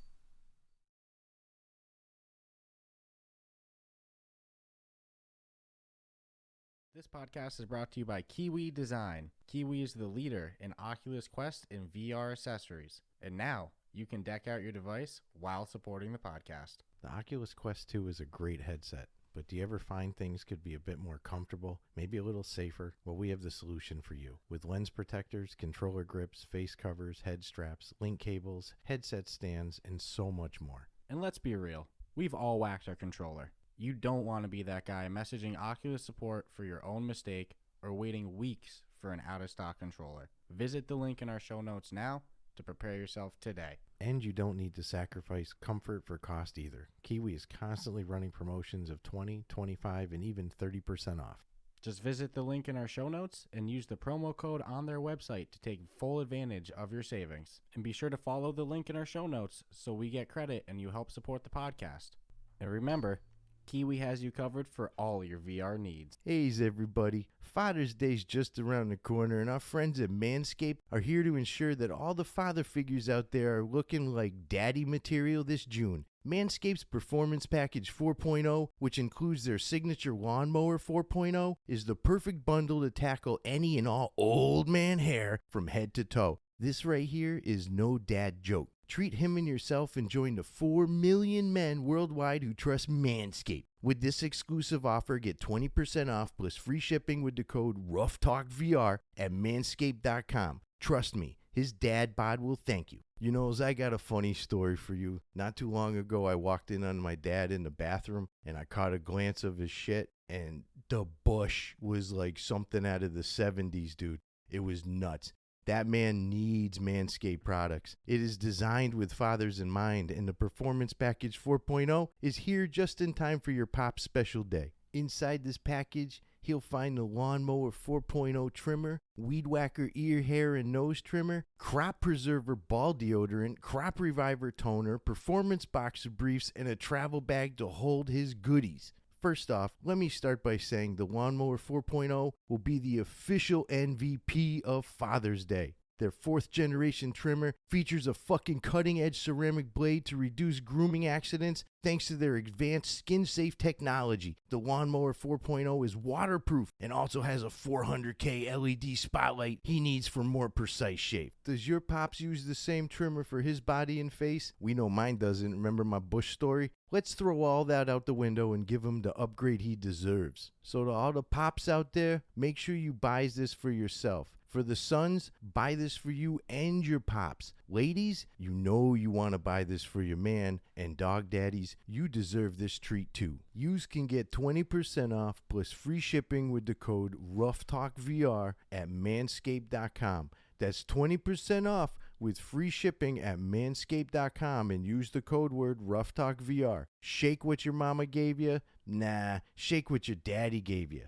This podcast is brought to you by Kiwi Design. Kiwi is the leader in Oculus Quest and VR accessories. And now you can deck out your device while supporting the podcast. The Oculus Quest 2 is a great headset. But do you ever find things could be a bit more comfortable, maybe a little safer? Well, we have the solution for you. With lens protectors, controller grips, face covers, head straps, link cables, headset stands, and so much more. And let's be real, we've all whacked our controller. You don't want to be that guy messaging Oculus support for your own mistake or waiting weeks for an out-of-stock controller. Visit the link in our show notes now to prepare yourself today. And you don't need to sacrifice comfort for cost either. Kiwi is constantly running promotions of 20, 25, and even 30% off. Just visit the link in our show notes and use the promo code on their website to take full advantage of your savings. And be sure to follow the link in our show notes so we get credit and you help support the podcast. And remember, Kiwi has you covered for all your VR needs. Hey everybody, Father's Day's just around the corner and our friends at Manscaped are here to ensure that all the father figures out there are looking like daddy material this June. Manscaped's Performance Package 4.0, which includes their signature Lawnmower 4.0, is the perfect bundle to tackle any and all old man hair from head to toe. This right here is no dad joke. Treat him and yourself and join the 4 million men worldwide who trust Manscaped. With this exclusive offer, get 20% off plus free shipping with the code Ruff Talk VR at manscaped.com. Trust me, his dad bod will thank you. You know, I got a funny story for you. Not too long ago, I walked in on my dad in the bathroom and I caught a glance of his shit, and the bush was like something out of the 70s, dude. It was nuts. That man needs Manscaped products. It is designed with fathers in mind, and the Performance Package 4.0 is here just in time for your pop's special day. Inside this package, he'll find the Lawnmower 4.0 trimmer, Weed Whacker ear, hair, and nose trimmer, Crop Preserver ball deodorant, Crop Reviver toner, Performance boxer briefs, and a travel bag to hold his goodies. First off, let me start by saying the Lawnmower 4.0 will be the official MVP of Father's Day. Their 4th generation trimmer features a fucking cutting edge ceramic blade to reduce grooming accidents thanks to their advanced skin safe technology. The Lawnmower 4.0 is waterproof and also has a 400K LED spotlight he needs for more precise shave. Does your pops use the same trimmer for his body and face? We know mine doesn't. Remember my bush story? Let's throw all that out the window and give him the upgrade he deserves. So to all the pops out there, make sure you buy this for yourself. For the sons, buy this for you and your pops. Ladies, you know you want to buy this for your man. And dog daddies, you deserve this treat too. Yous can get 20% off plus free shipping with the code RuffTalkVR at manscaped.com. That's 20% off with free shipping at manscaped.com and use the code word RuffTalkVR. Shake what your mama gave you? Nah, shake what your daddy gave you.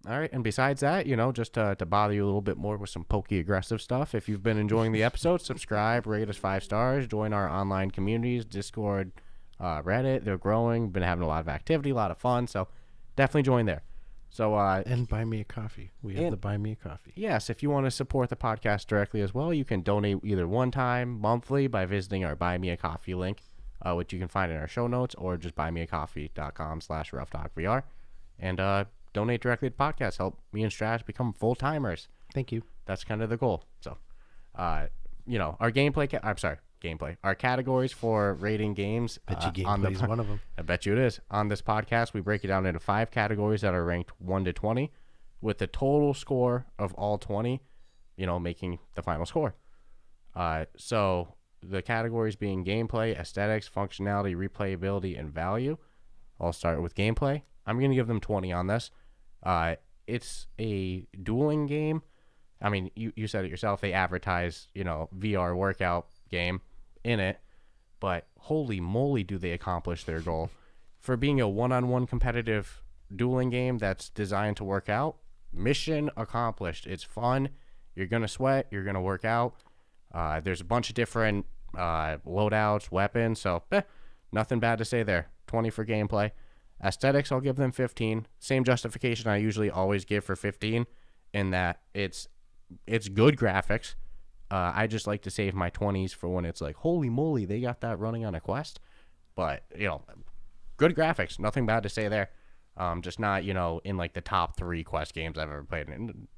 All right, and besides that, you know, just to bother you a little bit more with some pokey aggressive stuff, if you've been enjoying the episode, subscribe, rate us 5 stars, join our online communities, Discord, Reddit. They're growing, been having a lot of activity, a lot of fun, so definitely join there. So and buy me a coffee. We have the buy me a coffee. Yes, if you want to support the podcast directly as well, you can donate either one time, monthly, by visiting our Buy Me a Coffee link, which you can find in our show notes, or just buymeacoffee.com/RuffTalkVR. And donate directly to the podcast. Help me and Stratus become full-timers. Thank you. That's kind of the goal. So, you know, our gameplay. Our categories for rating games. Bet you gameplay is one of them. I bet you it is. On this podcast, we break it down into 5 categories that are ranked 1 to 20, with the total score of all 20, you know, making the final score. So the categories being gameplay, aesthetics, functionality, replayability, and value. I'll start with gameplay. I'm going to give them 20 on this. It's a dueling game. I mean, you said it yourself. They advertise, you know, VR workout game in it, but holy moly do they accomplish their goal. For being a one-on-one competitive dueling game that's designed to work out, mission accomplished. It's fun. You're going to sweat. You're going to work out. There's a bunch of different loadouts, weapons, so nothing bad to say there. 20 for gameplay. Aesthetics, I'll give them 15. Same justification I usually always give for 15, in that it's good graphics. I just like to save my 20s for when it's like, holy moly, they got that running on a Quest. But, you know, good graphics. Nothing bad to say there. Just not, you know, in like the top 3 Quest games I've ever played.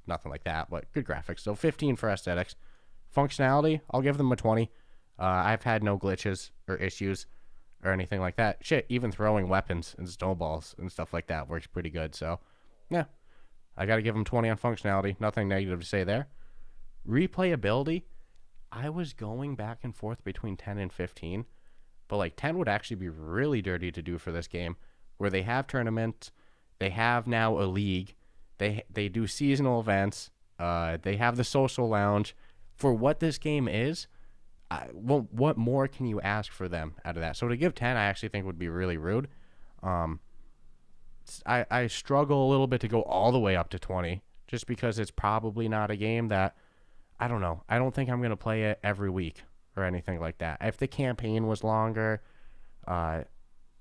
Nothing like that, but good graphics. So 15 for aesthetics. Functionality, I'll give them a 20. I've had no glitches or issues. or anything like that. Shit, even throwing weapons and snowballs and stuff like that works pretty good. So, yeah, I got to give them 20 on functionality. Nothing negative to say there. Replayability, I was going back and forth between 10 and 15, but like 10 would actually be really dirty to do for this game, where they have tournaments, they have now a league, they do seasonal events, they have the social lounge. For what this game is, well, what more can you ask for them out of that? So to give 10, I actually think would be really rude. I struggle a little bit to go all the way up to 20, just because it's probably not a game that, I don't know. I don't think I'm going to play it every week or anything like that. If the campaign was longer,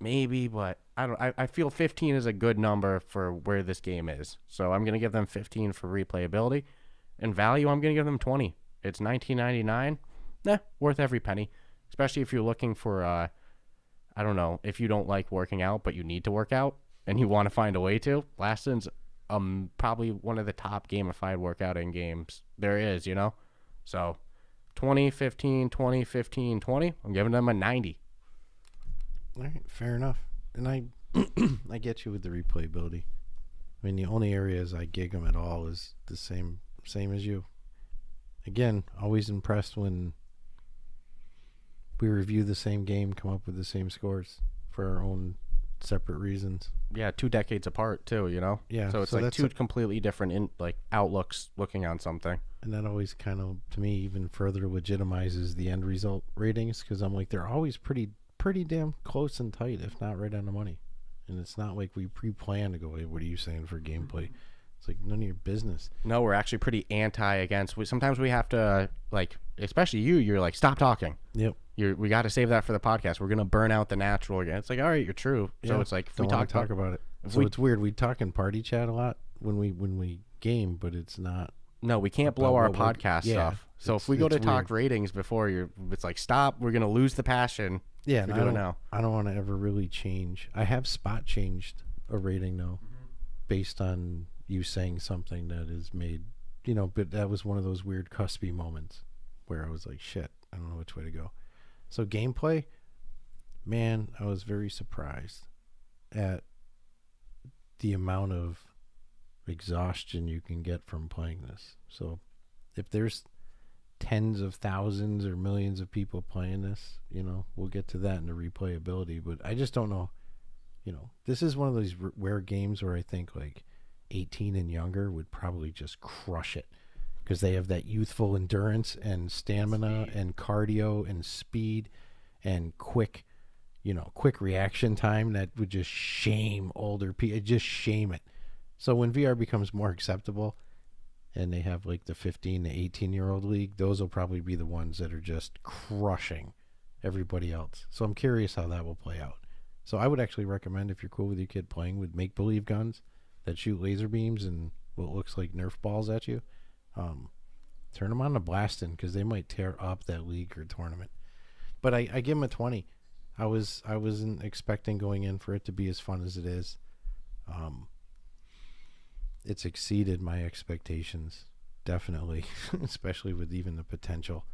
maybe, but I feel 15 is a good number for where this game is. So I'm going to give them 15 for replayability. And value, I'm going to give them 20. It's $19.99. Worth every penny, especially if you're looking for, I don't know, if you don't like working out, but you need to work out and you want to find a way to. Blaston's probably one of the top gamified workouting games there is, you know? So 20, 15, 20, 15, 20. I'm giving them a 90. All right, fair enough. And I I get you with the replayability. I mean, the only areas I gig them at all is the same as you. Again, always impressed when we review the same game, come up with the same scores for our own separate reasons. Yeah, 2 decades apart too, you know? Yeah. So it's like two completely different outlooks looking on something. And that always kind of, to me, even further legitimizes the end result ratings, because I'm like, they're always pretty damn close and tight, if not right on the money. And it's not like we pre-plan to go, hey, what are you saying for gameplay? It's like none of your business. No, we're actually pretty against. Sometimes we have to, especially you're like, stop talking. Yep. We got to save that for the podcast. We're going to burn out the natural again. It's like, all right, you're true. Yeah. So it's like, if we talk about it. So it's weird. We talk in party chat a lot when we game, but it's not. No, we can't blow our podcast stuff. So if we go to talk ratings before it's like, stop, we're going to lose the passion. Yeah, and I don't want to ever really change. I have spot changed a rating though, based on you saying something that is made, but that was one of those weird cuspy moments where I was like, shit, I don't know which way to go. So gameplay, man, I was very surprised at the amount of exhaustion you can get from playing this. So if there's tens of thousands or millions of people playing this, we'll get to that in the replayability, but I just don't know, this is one of those rare games where I think like 18 and younger would probably just crush it, because they have that youthful endurance and stamina and cardio and speed and quick reaction time that would just shame older people, just shame it. So when VR becomes more acceptable and they have like the 15 to 18-year-old league, those will probably be the ones that are just crushing everybody else. So I'm curious how that will play out. So I would actually recommend, if you're cool with your kid playing with make-believe guns that shoot laser beams and what looks like Nerf balls at you, turn them on to Blaston, because they might tear up that league or tournament. But I give them a 20. I wasn't expecting going in for it to be as fun as it is. It's exceeded my expectations, definitely, especially with even the potential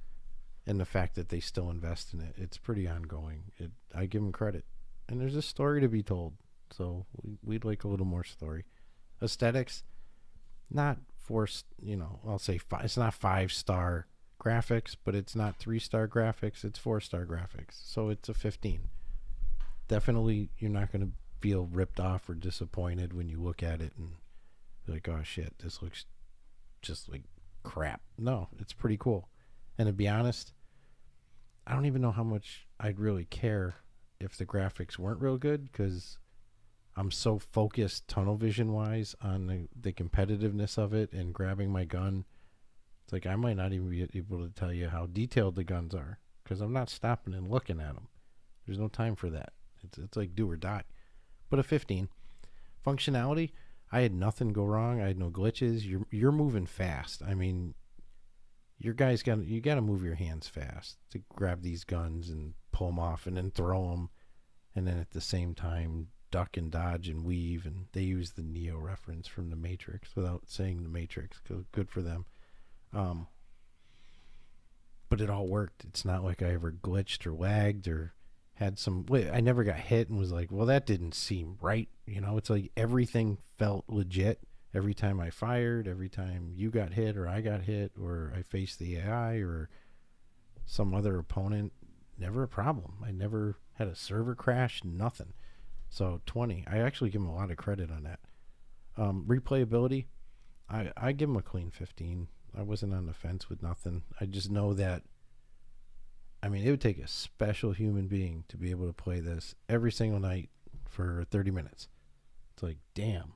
and the fact that they still invest in it. It's pretty ongoing. I give them credit. And there's a story to be told, so we'd like a little more story. Aesthetics, not I'll say it's not 5-star graphics, but it's not 3-star graphics, it's 4-star graphics. So it's a 15. Definitely you're not going to feel ripped off or disappointed when you look at it and be like, oh shit, this looks just like crap. No, it's pretty cool. And to be honest, I don't even know how much I'd really care if the graphics weren't real good, because I'm so focused tunnel vision wise on the competitiveness of it and grabbing my gun. It's like I might not even be able to tell you how detailed the guns are, because I'm not stopping and looking at them. There's no time for that. It's like do or die. But a 15. Functionality, I had nothing go wrong. I had no glitches. You're moving fast. I mean, you got to move your hands fast to grab these guns and pull them off and then throw them, and then at the same time duck and dodge and weave. And they use the Neo reference from the Matrix without saying the Matrix. Good for them. But it all worked. It's not like I ever glitched or lagged or had some. I never got hit and was like, well, that didn't seem right. You know, it's like everything felt legit. Every time I fired, every time you got hit or I got hit or I faced the AI or some other opponent, never a problem. I never had a server crash, nothing. So 20. I actually give them a lot of credit on that. Replayability, I give them a clean 15. I wasn't on the fence with nothing. I just know that, I mean, it would take a special human being to be able to play this every single night for 30 minutes. It's like, damn.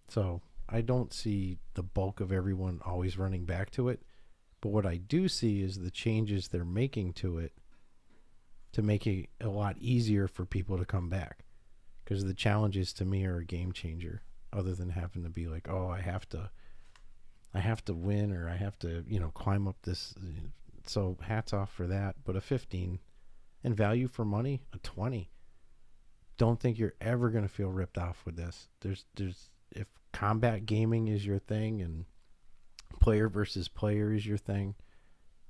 So I don't see the bulk of everyone always running back to it. But what I do see is the changes they're making to it to make it a lot easier for people to come back. Because the challenges to me are a game changer, other than having to be like, oh, I have to win, or I have to, climb up this. So hats off for that. But a 15, and value for money, a 20. Don't think you're ever going to feel ripped off with this. There's if combat gaming is your thing and player versus player is your thing,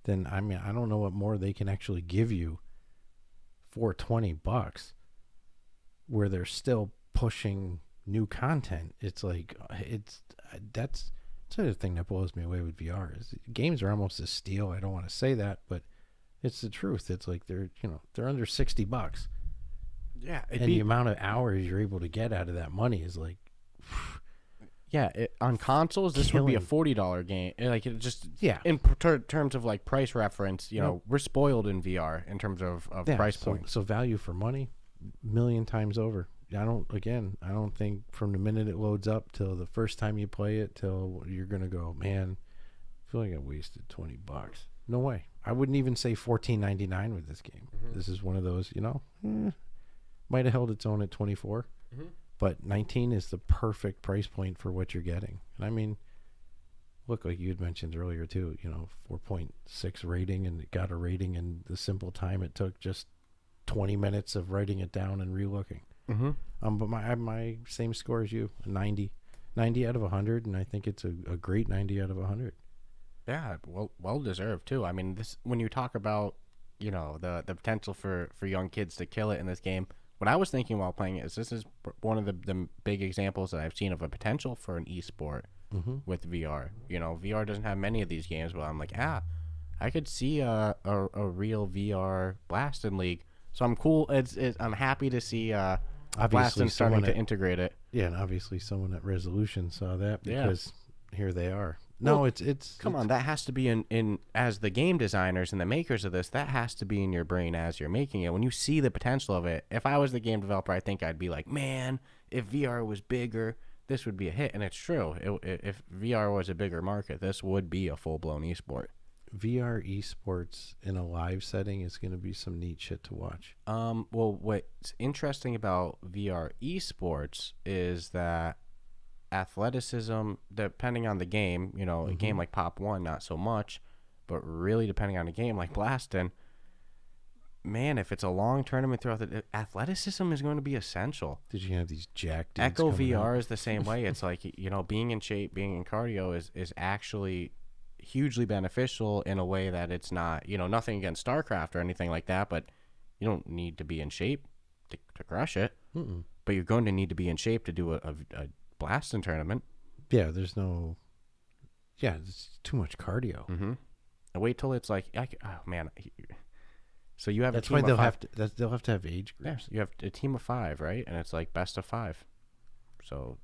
then I mean, I don't know what more they can actually give you for $20, where they're still pushing new content. It's like that's the thing that blows me away with VR is games are almost a steal. I don't want to say that, but it's the truth. It's like they're under $60. Yeah, and the amount of hours you're able to get out of that money is like, yeah. On consoles, this would be a $40 game. Like it just in terms of like price reference, we're spoiled in VR in terms of price points. So value for money, million times over. I don't think from the minute it loads up till the first time you play it till you're gonna go, man, I feel like I wasted $20. No way. I wouldn't even say $14.99 with this game. Mm-hmm. This is one of those, might have held its own at 24, but 19 is the perfect price point for what you're getting. And I mean, look, like you had mentioned earlier too, 4.6 rating, and it got a rating in the simple time it took just 20 minutes of writing it down and relooking. Mm-hmm. But my same score as you, a 90 out of 100, and I think it's a great 90 out of 100. Yeah, well deserved too. I mean, this when you talk about the potential for young kids to kill it in this game. What I was thinking while playing it is this is one of the big examples that I've seen of a potential for an esport with VR. VR doesn't have many of these games, but I'm like, I could see a real VR Blaston league. So I'm cool. I'm happy to see Blaston starting to integrate it. Yeah, and obviously someone at Resolution saw that because here they are. No, well, come on. That has to be in as the game designers and the makers of this. That has to be in your brain as you're making it. When you see the potential of it, if I was the game developer, I think I'd be like, man, if VR was bigger, this would be a hit. And it's true. If VR was a bigger market, this would be a full blown esport. VR esports in a live setting is going to be some neat shit to watch. Well, what's interesting about VR esports is that athleticism, depending on the game, a game like Pop 1, not so much, but really depending on a game like Blaston, man, if it's a long tournament throughout the athleticism is going to be essential. Did you have these jack dudes Echo VR is the same way. It's like, being in shape, being in cardio is actually hugely beneficial in a way that it's not, nothing against StarCraft or anything like that, but you don't need to be in shape to crush it. Mm-mm. But you're going to need to be in shape to do a Blaston tournament. Yeah, it's too much cardio. Mm-hmm. And wait till it's like, oh man. So you have that's a team why they'll of five. they'll have to have age groups. Yeah, you have a team of 5, right? And it's like best of 5. So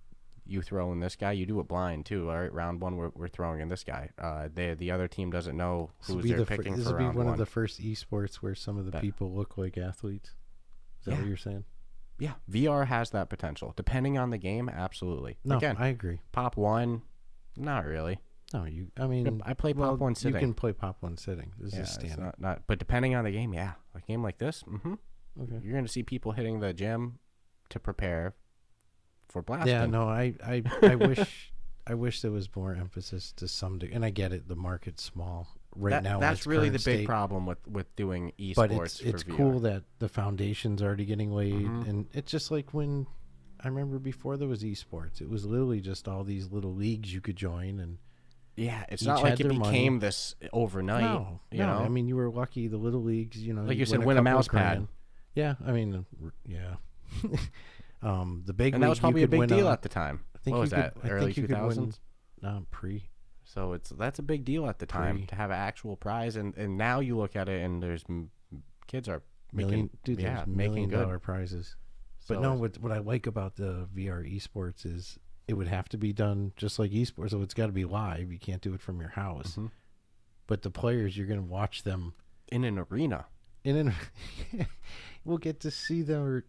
you throw in this guy, you do it blind too. All right, round 1, we're throwing in this guy. The other team doesn't know who's they're picking for round 1. This will be one of the first esports where some of the people look like athletes. Is that what you're saying? Yeah, VR has that potential. Depending on the game, absolutely. No, again, I agree. Pop 1, not really. No, I play Pop 1 sitting. You can play Pop 1 sitting. This is standard. Not, but depending on the game, a game like this, okay. You're going to see people hitting the gym to prepare for Blaston. Yeah, no, I wish there was more emphasis to some degree. And I get it, the market's small now. That's really the big problem with doing esports. But it's for VR. cool that the foundation's already getting laid, and it's just like when I remember before there was esports, it was literally just all these little leagues you could join, and it's not like it became this overnight. No, I mean, you were lucky. The little leagues, like you said, win a mouse pad. Yeah, I mean, yeah. The big And that league, was probably a big deal at the time. I think what was you that? could, I Early think you 2000s? could win pre. So that's a big deal at the time to have an actual prize. And now you look at it and there's kids are making, there's making good $1 million prizes. So but no, what I like about the VR esports is it would have to be done just like esports. So it's got to be live. You can't do it from your house. Mm-hmm. But the players, you're going to watch them in an arena. We'll get to see their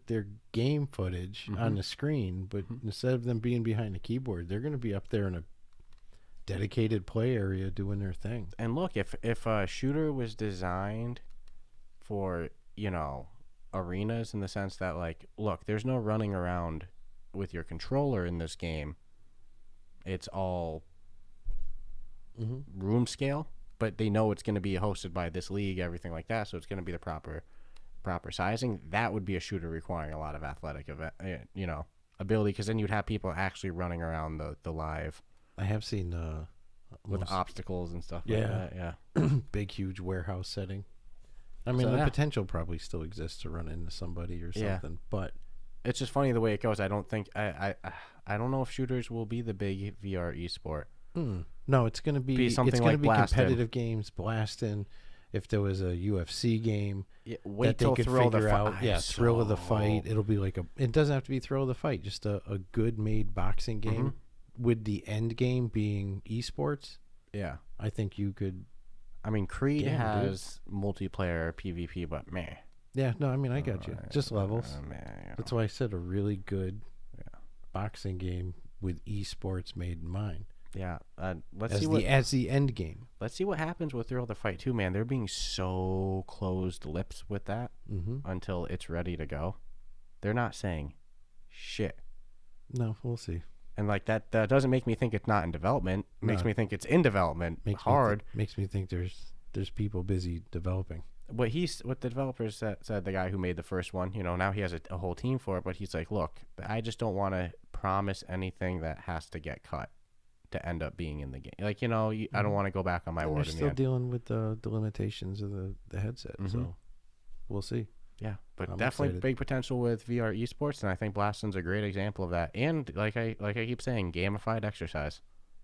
game footage on the screen, but instead of them being behind a keyboard, they're going to be up there in a dedicated play area doing their thing. And look, if a shooter was designed for, arenas in the sense that, like, look, there's no running around with your controller in this game. It's all room scale, but they know it's going to be hosted by this league, everything like that, so it's going to be the proper sizing. That would be a shooter requiring a lot of athletic ability, because then you'd have people actually running around the live. I have seen with obstacles and stuff like that. Yeah. Big, huge warehouse setting. I mean, the potential probably still exists to run into somebody or something, but it's just funny the way it goes. I don't think I don't know if shooters will be the big VR esport. No, it's going to be something it's like be Blaston. Competitive games, Blaston. If there was a UFC game, wait till thrill of the fight. Thrill of the fight. It'll be like it doesn't have to be thrill of the fight. Just a good made boxing game with the end game being esports. Yeah, I think you could. I mean, Creed has multiplayer PvP, but meh. Yeah, no, I mean, I got you. Just levels. Man, That's why I said a really good boxing game with esports made in mind. Yeah, as the end game. Let's see what happens with Thrill of the Fight too, man. They're being so closed lips with that until it's ready to go. They're not saying shit. No, we'll see. And like that doesn't make me think it's not in development. It makes me think it's in development. Makes me think there's people busy developing. What the developers said, the guy who made the first one, now he has a whole team for it, but he's like, look, I just don't want to promise anything that has to get cut to end up being in the game. Like, I don't want to go back on my word. They're still dealing with the limitations of the headset, so we'll see. Yeah, but I'm definitely excited. Big potential with VR esports, and I think Blaston's a great example of that. And like I keep saying, gamified exercise.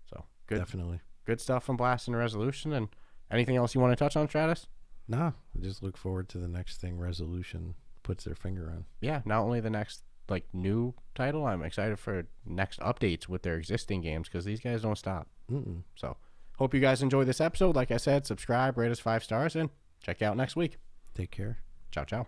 So good, definitely good stuff from Blaston Resolution. And anything else you want to touch on, Stratus? Nah, I just look forward to the next thing Resolution puts their finger on. Yeah, not only the next new title, I'm excited for next updates with their existing games, because these guys don't stop. So hope you guys enjoy this episode. Like I said, subscribe, rate us 5 stars, and check you out next week. Take care. Ciao, ciao.